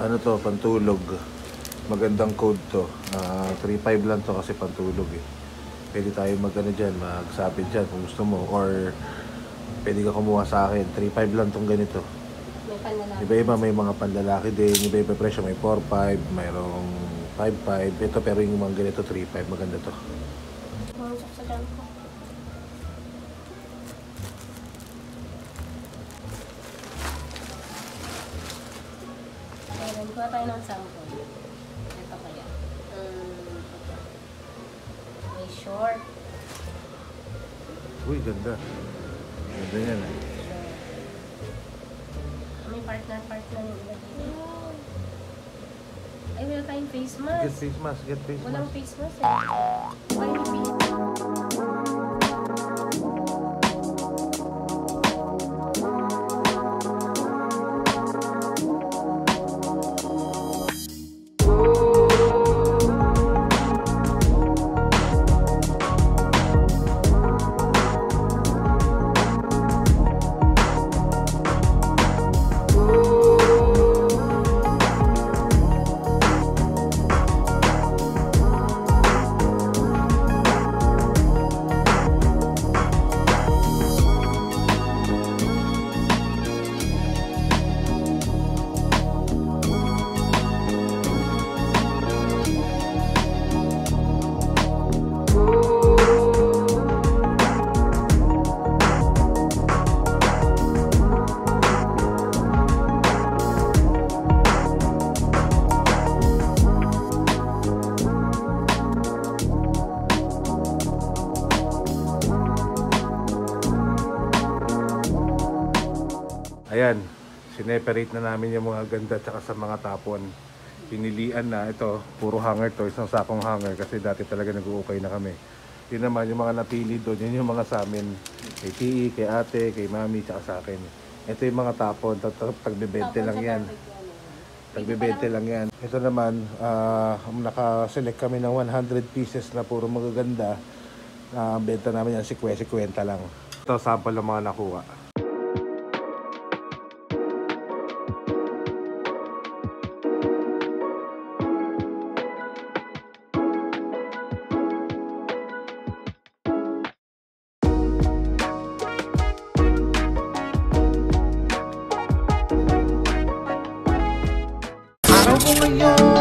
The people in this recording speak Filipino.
Ano to, pantulog. Magandang code to. 3.5 lang to kasi pantulog eh. Pwede tayo mag-ano dyan, magsabit dyan kung gusto mo. Or pwede ka kumuha sa akin. 3.5 lang tong ganito. May panlalaki. Iba-iba, may mga panlalaki din. Iba-iba presyo. May 4.5, mayroong 5.5. Ito pero yung mga ganito 3.5. Maganda to. Pumasok sa dyan ko. Ayan, kuha tayo ng sample. Ito kaya. May short. Uy, ganda. Ganda yan eh. May partner yung iba dito. Ay, wala tayong face mask. Get face mask, get face Walang mask. face mask eh. Why hindi? Ayan, sineperate na namin yung mga ganda tsaka sa mga tapon. Pinilian na, ito, puro hanger to, isang sakong hanger kasi dati talaga nag-uukay na kami. Yun naman, yung mga napili doon, yun yung mga sa amin. Kay Tii, kay ate, kay mami, tsaka sa akin. Ito yung mga tapon, tagbe-20 lang yan. Tagbe-20 lang yan. Ito naman, naka-select kami ng 100 pieces na puro magaganda. Ang benta namin yan, 50 lang. Ito, sample ng mga nakuha. Araw ko ngayon